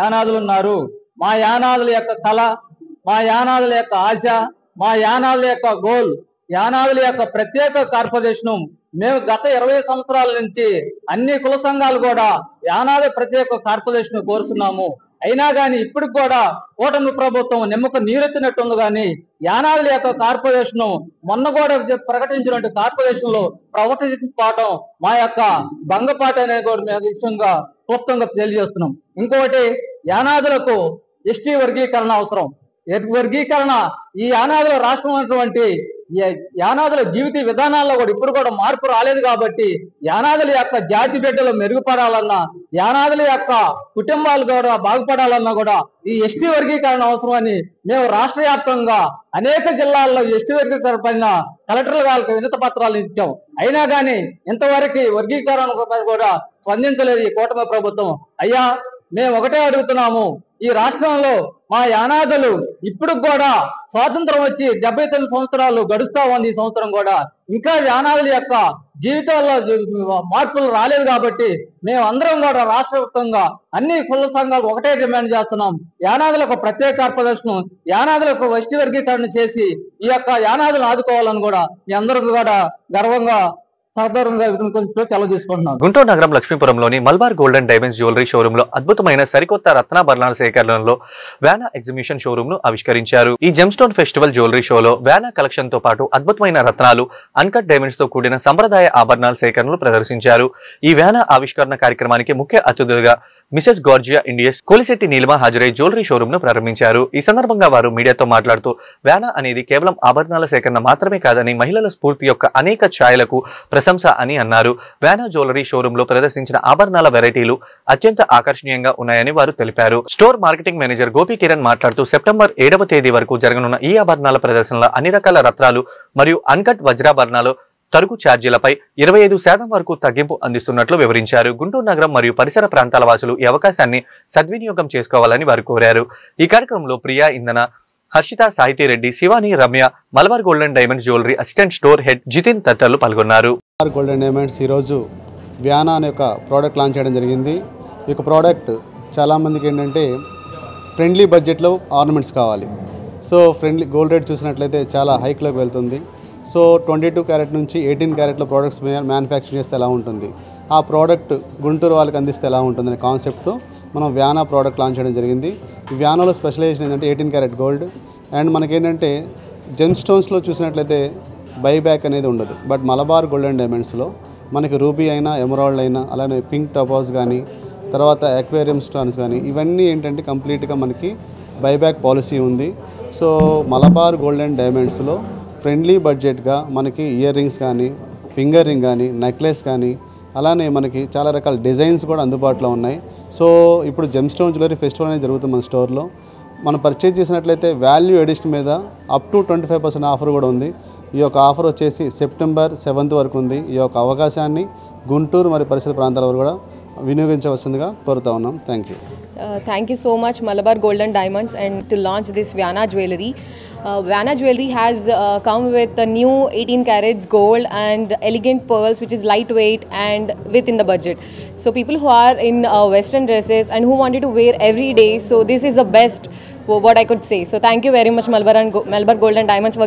యానాదులు ఉన్నారు. మా యానాదుల యొక్క కళ, మా యానాదుల యొక్క ఆశ, మా యానాదుల యొక్క గోల్, యానాదుల యొక్క ప్రత్యేక కార్పొరేషన్ మేము గత 20 సంవత్సరాల నుంచి అన్ని కుల సంఘాలు కూడా యానాది ప్రత్యేక కార్పొరేషన్ కోరుతున్నాము. అయినా కానీ ఇప్పటికి కూడా కూటమి ప్రభుత్వం నిమ్మక నీరెత్తినట్టుంది. కానీ యానాదుల యొక్క కార్పొరేషన్ మొన్న కూడా ప్రకటించినట్టు కార్పొరేషన్ లో ప్రవర్తించకపోవడం మా యొక్క భంగపాటు అనే కూడా విషయంగా క్లుప్తంగా తెలియజేస్తున్నాం. ఇంకొకటి, యానాదులకు ఎస్టీ వర్గీకరణ అవసరం. వర్గీకరణ ఈ యానాదుల రాష్ట్రం ఉన్నటువంటి యానాదుల జీవిత విధానాల్లో కూడా ఇప్పుడు కూడా మార్పు రాలేదు. కాబట్టి యానాదుల యొక్క జాతి బిడ్డలు మెరుగుపడాలన్నా, యానాదుల యొక్క కుటుంబాలు కూడా బాగుపడాలన్నా కూడా ఈ ఎస్టీ వర్గీకరణ అవసరమని మేము రాష్ట్ర వ్యాప్తంగా అనేక జిల్లాల్లో ఎస్టీ వర్గీకరణ పైన కలెక్టర్ల గారికి వినతి పత్రాలు ఇచ్చాం. అయినా కానీ ఇంతవరకు వర్గీకరణ కూడా స్పందించలేదు ఈ కూటమి ప్రభుత్వం. అయ్యా, మేము ఒకటే అడుగుతున్నాము, ఈ రాష్ట్రంలో మా యానాదులు ఇప్పుడు కూడా స్వాతంత్రం వచ్చి 79 సంవత్సరాలు గడుస్తా ఉంది. ఈ సంవత్సరం కూడా ఇంకా యానాదుల యొక్క జీవితాల్లో మార్పులు రాలేదు. కాబట్టి మేము అందరం కూడా రాష్ట్ర వ్యాప్తంగా అన్ని కుల సంఘాలు ఒకటే డిమాండ్ చేస్తున్నాం. యానాదులకు ప్రత్యేక కార్పొరేషన్, యానాదులకు ఎస్టీ వర్గీకరణ చేసి ఈ యొక్క యానాదులను ఆదుకోవాలని కూడా మీ అందరికీ కూడా గర్వంగా సాధారణంగా సెలవు తీసుకుంటున్నాను. గుంటూరు నగరం లక్ష్మీపురంలోని Malabar golden diamonds jewellery showroom లో అద్భుతమైన సరికొత్త రత్నాభరణాల సేకరణలో వ్యానా ఎగ్జిబిషన్ షోరూమ్ ను ఆవిష్కరించారు. ఈ జెమ్స్టోన్ ఫెస్టివల్ జ్యువెలరీ షోలో వ్యానా కలెక్షన్ తో పాటు అద్భుతమైన రత్నాలు, అన్కట్ డైమండ్స్ తో కూడిన సంప్రదాయ ఆభరణాల సేకరణలు ప్రదర్శించారు. ఈ వ్యానా ఆవిష్కరణ కార్యక్రమానికి ముఖ్య అతిథులుగా మిసెస్ గార్జియా ఇండియస్ కోలిశెట్టి నీలిమ హాజరై జ్యువెలరీ షోరూమ్ ను ప్రారంభించారు. ఈ సందర్భంగా వారు మీడియాతో మాట్లాడుతూ వ్యానా అనేది కేవలం ఆభరణాల సేకరణ మాత్రమే కాదని మహిళల స్ఫూర్తి యొక్క అనేక ఛాయలకు ప్రశంస అని అన్నారు. వ్యానా జ్యువెలరీ షోరూమ్ లో ప్రదర్శించిన ఆభరణాల వెరైటీలు అత్యంత ఆకర్షణీయంగా ఉన్నాయని వారు తెలిపారు. Store marketing manager Gopi Kiran మాట్లాడుతూ సెప్టెంబర్ 7వ తేదీ వరకు జరగనున్న ఈ ఆభరణాల ప్రదర్శనలో అన్ని రకాల రత్నాలు మరియు అన్కట్ వజ్రాభరణాలు తరుగు ఛార్జీలపై 25% వరకు తగ్గింపు అందిస్తున్నట్లు వివరించారు. గుంటూరు నగరం మరియు పరిసర ప్రాంతాల వాసులు ఈ అవకాశాన్ని సద్వినియోగం చేసుకోవాలని వారు కోరారు. ఈ కార్యక్రమంలో ప్రియా ఇంధన, హర్షిత, సాహితీ Reddy, Shivani, Ramya, Malabar golden diamonds jewellery assistant store head Jithin తదితరులు పాల్గొన్నారు. గోల్డెన్ డైమండ్స్ ఈరోజు వ్యానా అనే ఒక ప్రోడక్ట్ లాంచ్ చేయడం జరిగింది. ఈ యొక్క ప్రోడక్ట్ చాలామందికి ఏంటంటే ఫ్రెండ్లీ బడ్జెట్లో ఆర్నమెంట్స్ కావాలి. సో ఫ్రెండ్లీ గోల్డ్ రేట్ చూసినట్లయితే చాలా హైక్లోకి వెళ్తుంది. సో 22 క్యారెట్ నుంచి 18 క్యారెట్లో ప్రోడక్ట్స్ మ్యానుఫ్యాక్చర్ చేస్తే ఎలా ఉంటుంది, ఆ ప్రోడక్ట్ గుంటూరు వాళ్ళకి అందిస్తే ఎలా ఉంటుందనే కాన్సెప్ట్తో మనం వ్యానా ప్రోడక్ట్ లాంచ్ చేయడం జరిగింది. ఈ వ్యానాలో స్పెషలైజేషన్ ఏంటంటే 18 క్యారెట్ గోల్డ్ అండ్ మనకేంటంటే జెమ్ స్టోన్స్లో చూసినట్లయితే బైబ్యాక్ అనేది ఉండదు. బట్ మలబార్ గోల్డెన్ డైమండ్స్లో మనకి రూబీ అయినా, ఎమరాల్డ్ అయినా, అలానే పింక్ టపాస్ కానీ, తర్వాత అక్వేరియం స్టోన్స్ కానీ ఇవన్నీ ఏంటంటే కంప్లీట్గా మనకి బైబ్యాక్ పాలసీ ఉంది. సో మలబార్ గోల్డెన్ డైమండ్స్లో ఫ్రెండ్లీ బడ్జెట్గా మనకి ఇయర్ రింగ్స్ కానీ, ఫింగర్ రింగ్ కానీ, నెక్లెస్ కానీ, అలానే మనకి చాలా రకాల డిజైన్స్ కూడా అందుబాటులో ఉన్నాయి. సో ఇప్పుడు జెమ్ స్టోన్ జ్యువెలరీ ఫెస్టివల్ అనేది జరుగుతుంది మన స్టోర్లో. మనం పర్చేజ్ చేసినట్లయితే వాల్యూ ఎడిషన్ మీద అప్ టు 25% ఆఫర్ కూడా ఉంది. ఈ యొక్క ఆఫర్ వచ్చేసి సెప్టెంబర్ 7th వరకు ఉంది. ఈ యొక్క అవకాశాన్ని గుంటూరు మరియు పరిసర ప్రాంతాల వరకు కూడా వినియోగించవలసిందిగా కోరుతా ఉన్నాం. Thank you. Thank you so much Malabar Golden Diamonds and to launch this Viana jewelry. Viana jewelry has come with a new 18 carats gold and elegant pearls which is lightweight and within the budget. So people who are in western dresses and who wanted to wear every day, so this is the best what I could say. So thank you very much Malabar Golden Diamonds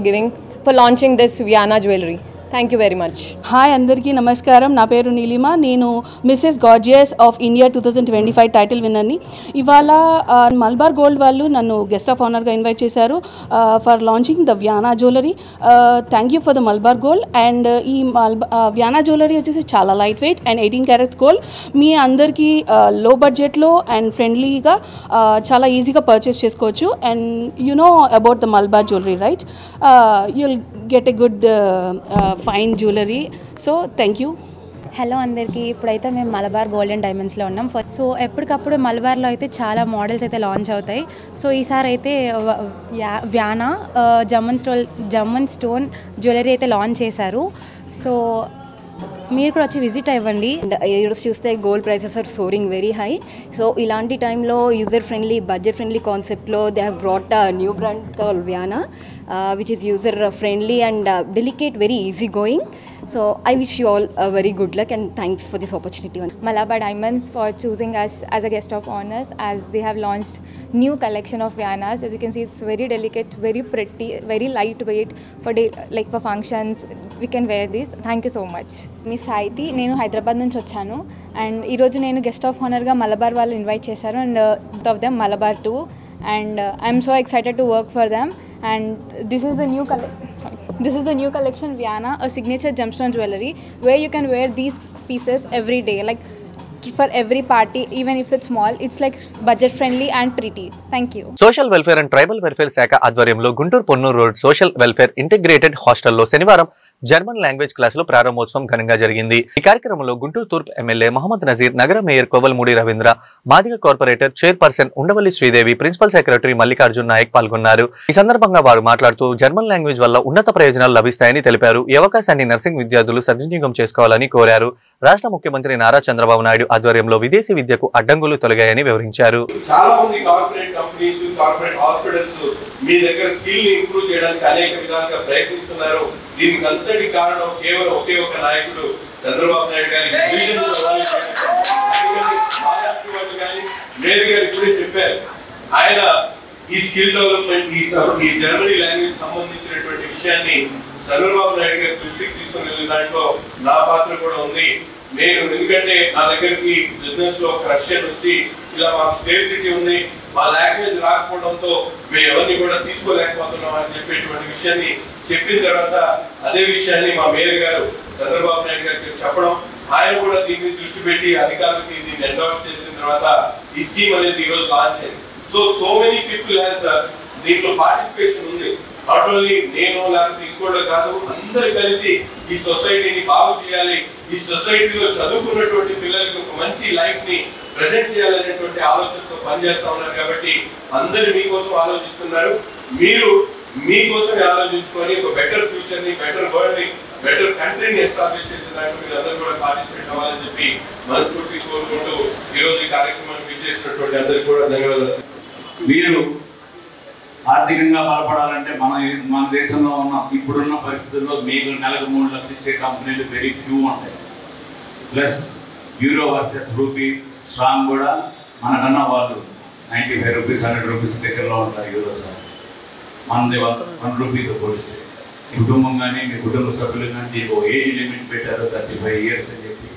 for launching this Viana jewelry. Thank you very much. Hi అందరికీ నమస్కారం. నా పేరు నీలిమ. నేను Mrs gorgeous of India 2025 title విన్నర్ని. ఇవాళ Malabar gold వాళ్ళు నన్ను guest of ఆనర్గా ఇన్వైట్ చేశారు for launching the Viana jewellery. Thank you for the Malabar gold. And ఈ వ్యానా జ్యువెలరీ వచ్చేసి చాలా light weight and 18 carats gold. మీ అందరికీ లో బడ్జెట్లో అండ్ ఫ్రెండ్లీగా చాలా ఈజీగా పర్చేస్ చేసుకోవచ్చు. And you know about the Malabar jewellery right, you'll get a good fine jewellery. So thank you. Hello అందరికీ. ఇప్పుడైతే మేము మలబార్ గోల్డెన్ డైమండ్స్లో ఉన్నాం. సో ఎప్పటికప్పుడు మలబార్లో అయితే చాలా మోడల్స్ అయితే లాంచ్ అవుతాయి. సో ఈసారి అయితే వ్యానా జమ్మన్ స్టోన్ జ్యువెలరీ అయితే లాంచ్ చేశారు. సో మీరు కూడా వచ్చి విజిట్ అవ్వండి. ఈరోజు చూస్తే gold prices are soaring very high. So ఇలాంటి టైంలో యూజర్ ఫ్రెండ్లీ, బడ్జెట్ ఫ్రెండ్లీ కాన్సెప్ట్లో they have brought a new brand called Viana which is user friendly and delicate, very easy going. So I wish you all a very good luck and thanks for this opportunity. Malabar Diamonds for choosing us as a guest of honors, as they have launched new collection of Vianas. As you can see, it's very delicate, very pretty, very lightweight for like for functions. We can wear this. Thank you so much. Miss Saiti, నేను హైదరాబాద్ నుంచి వచ్చాను and ఈరోజు నేను guest of ఆనర్గా Malabar వాళ్ళు invite చేశారు and both of them Malabar too, and I'm so excited to work for them. And this is the new collection Viana, a signature gemstone jewelry where you can wear these pieces every day, like for every party, even if it's small. It's like budget friendly and pretty. Thank you. Social welfare and tribal welfare శాఖ ఆధ్వర్యంలో Guntur Ponnuru road social welfare integrated హాస్టల్లో శనివారం German language క్లాసులో ప్రారంభోత్సవం ఘనంగా జరిగింది. ఈ కార్యక్రమంలో గుంటూరు తూర్పు ఎమ్మెల్యే మహమ్మద్ నజీర్, నగర mayor Kovelamudi Ravindra, Madiga corporator chairperson Undavalli Sridevi, principal secretary Mallikarjun Naik పాల్గొన్నారు. ఈ సందర్భంగా వారు మాట్లాడుతూ జర్మన్ లాంగ్వేజ్ వల్ల ఉన్నత ప్రయోజనాలు లభిస్తాయని తెలిపారు. ఈ అవకాశాన్ని నర్సింగ్ విద్యార్థులు సద్వినియోగం చేసుకోవాలని కోరారు. రాష్ట్ర ముఖ్యమంత్రి నారా చంద్రబాబు నాయుడు ఆధ్వర్యంలో విదేశీ విద్యకు అడ్డంకులు తొలగాయని వివరించారు. చాలా మంది కార్పొరేట్ కంపెనీస్, కార్పొరేట్ హాస్పిటల్స్ మీ దగ్గర స్కిల్ ని ఇంప్రూవ్ చేయడానికి అనేక విధాలుగా ప్రయత్నిస్తున్నారు. దీనికి అంతటి కారణం కేవలం ఒకే ఒక నాయకుడు చంద్రబాబు నాయుడు గారి విజన్ ఇప్పుడే చెప్పారు. ఆయన ఈ స్కిల్ డెవలప్మెంట్, ఈ జర్మనీ లాంగ్వేజ్ సంబంధించినటువంటి విషయాన్ని చంద్రబాబు నాయుడు గారి దృష్టికి తీసుకుని వెళ్ళిన దాంట్లో నా పాత్ర కూడా ఉంది. నేను ఎందుకంటే నా దగ్గరికి బిజినెస్ లో ఒక రష్యన్ వచ్చి ఇలా మాకు స్కేర్సిటీ ఉంది, మా లాంగ్వేజ్ రాకపోవడంతో మేము ఎవరిని కూడా తీసుకోలేకపోతున్నాం అని చెప్పేటువంటి విషయాన్ని చెప్పిన తర్వాత అదే విషయాన్ని మా మేయర్ గారు చంద్రబాబు నాయుడు గారికి చెప్పడం, ఆయన కూడా దీన్ని దృష్టి పెట్టి అధికారులకి దీన్ని ఎండోర్స్ చేసిన తర్వాత ఈ స్కీమ్ అనేది ఈ రోజు లాంచ్ అయింది. సో మెనీ పీపుల్ హ్యాస్ దీంట్లో పార్టిసిపేషన్ ఉంది. నాట్ ఓన్లీ నేను లేకపోతే ఇంకోటి కాదు, అందరు కలిసి ఈ సొసైటీని బాగు చేయాలి, ఈ సొసైటీలో చదువుకున్నటువంటి పిల్లలకి ఒక మంచి లైఫ్ ని ప్రెజెంట్ చేయాలనేటువంటి ఆలోచనతో పనిచేస్తా ఉన్నారు. కాబట్టి అందరు మీకోసం ఆలోచిస్తున్నారు. మీరు మీకోసమే ఆలోచించుకొని ఒక బెటర్ ఫ్యూచర్ ని, బెటర్ వరల్డ్ ని, బెటర్ కంట్రీని ఎస్టాబ్లిష్ చేసే దాంట్లో మీరు అందరూ కూడా పార్టిసిపేట్ అవ్వాలని చెప్పి మనస్ఫూర్తి కోరుకుంటూ ఈ రోజు ఈ కార్యక్రమాన్ని విచ్చేసినటువంటి అందరికీ కూడా ధన్యవాదాలు. మీరు ఆర్థికంగా బలపడాలంటే మన దేశంలో ఉన్న ఇప్పుడున్న పరిస్థితుల్లో మీకు నెలకు 3 లక్షలు ఇచ్చే కంపెనీలు వెరీ ఫ్యూ ఉంటాయి. Plus euro versus rupee strong కూడా మనకన్నా వాళ్ళు 95 రూపీస్ 100 రూపీస్ దగ్గరలో ఉంటారు యూరో సార్. మనది 1 రూపీతో పోలిస్తే కుటుంబం కానీ మీ కుటుంబ సభ్యులు కానీ దీనికి ఏజ్ లిమిట్ పెట్టారు 35 ఇయర్స్ అని చెప్పి.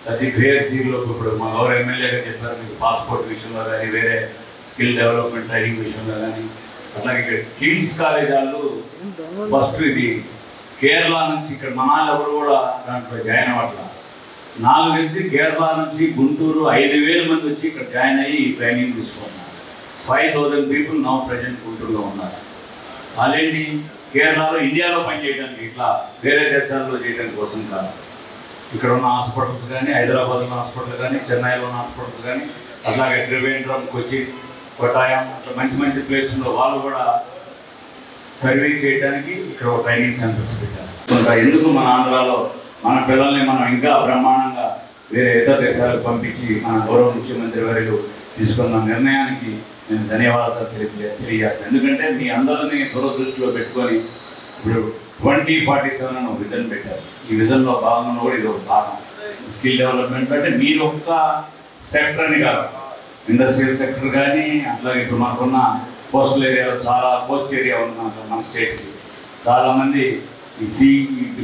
35 ఇయర్స్ ఇప్పుడు మా గౌరవ ఎమ్మెల్యేగా చెప్పారు మీకు పాస్పోర్ట్ విషయంలో కానీ వేరే స్కిల్ డెవలప్మెంట్ ట్రైనింగ్ విషయంలో కానీ. అట్లాగే ఇక్కడ కిమ్స్ కాలేజ్ వాళ్ళు ఫస్ట్ ఇది కేరళ నుంచి ఇక్కడ మనాలు ఎవరు కూడా దాంట్లో జాయిన్ అవ్వట్లా. నాకు తెలిసి కేరళ నుంచి గుంటూరు 5,000 మంది వచ్చి ఇక్కడ జాయిన్ అయ్యి ట్రైనింగ్ తీసుకున్నారు. 5,000 పీపుల్ నౌ ప్రజెంట్ గుంటూరులో ఉన్నారు. వాళ్ళేంటి కేరళలో ఇండియాలో పనిచేయడానికి, ఇట్లా వేరే దేశాల్లో చేయడం కోసం కాదు. ఇక్కడ ఉన్న హాస్పిటల్స్ కానీ, హైదరాబాద్లో హాస్పిటల్ కానీ, చెన్నైలో ఉన్న హాస్పిటల్స్ కానీ, అట్లాగే త్రివేంద్రం, కొచ్చి, కొట్టాయం అట్లా మంచి మంచి ప్లేసుల్లో వాళ్ళు కూడా సర్వీస్ చేయడానికి ఇక్కడ ట్రైనింగ్ సెంటర్స్ పెట్టారు. ఎందుకు మన ఆంధ్రాలో మన పిల్లల్ని మనం ఇంకా బ్రహ్మాండంగా వేరే ఇతర దేశాలకు పంపించి మన గౌరవ ముఖ్యమంత్రి వారు తీసుకున్న నిర్ణయానికి నేను ధన్యవాదాలు తెలియజేస్తాను. ఎందుకంటే మీ అందరినీ దూరదృష్టిలో పెట్టుకొని ఇప్పుడు 2047 అని ఒక విజన్ పెట్టారు. ఈ విజన్లో భాగంగా కూడా ఇది ఒక భాగం స్కిల్ డెవలప్మెంట్. అంటే మీరు ఒక్క సెక్టర్ని కాదు, ఇండస్ట్రియల్ సెక్టర్ కానీ, అట్లాగే ఇప్పుడు మనకున్న కోస్టల్ ఏరియాలో చాలా కోస్ట్ ఏరియా ఉంది మన స్టేట్కి. చాలామంది ఈ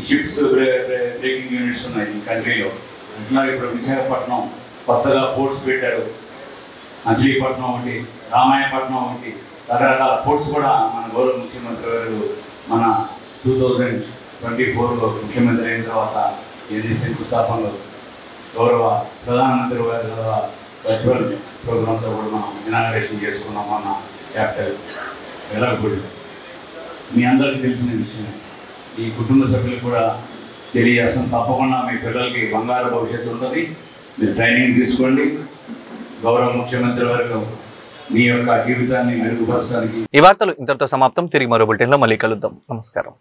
షిప్స్ బ్రేకింగ్ యూనిట్స్ ఉన్నాయి ఈ కంట్రీలో. అట్లాగే ఇప్పుడు విశాఖపట్నం కొత్తగా పోర్ట్స్ పెట్టారు. మచిలీపట్నం ఒకటి, రామాయపట్నం ఒకటి, రకరకాల పోర్ట్స్ కూడా మన గౌరవ ముఖ్యమంత్రి గారు మన 2024లో ముఖ్యమంత్రి అయిన తర్వాత ఎన్ని శంకుస్థాపనలు గౌరవ ప్రధానమంత్రి గారి వర్చువల్ ప్రోగ్రామ్తో కూడా మనం ఇనాగరేషన్ చేసుకున్నాం మన క్యాపిటల్ వెలగపూడి. మీ అందరికీ తెలిసిన విషయం, ఈ కుటుంబ సభ్యులకు కూడా తెలియజేస్తాం. తప్పకుండా మీ పిల్లలకి బంగారు భవిష్యత్తు ఉంటుంది. మీరు ట్రైనింగ్ తీసుకోండి. గౌరవ ముఖ్యమంత్రి వారు మీ యొక్క జీవితాన్ని మెరుగుపరచడానికి. ఈ వార్తలు ఇంతటితో సమాప్తం. తిరిగి మరో బులెటిన్లో మళ్ళీ కలుద్దాం. నమస్కారం.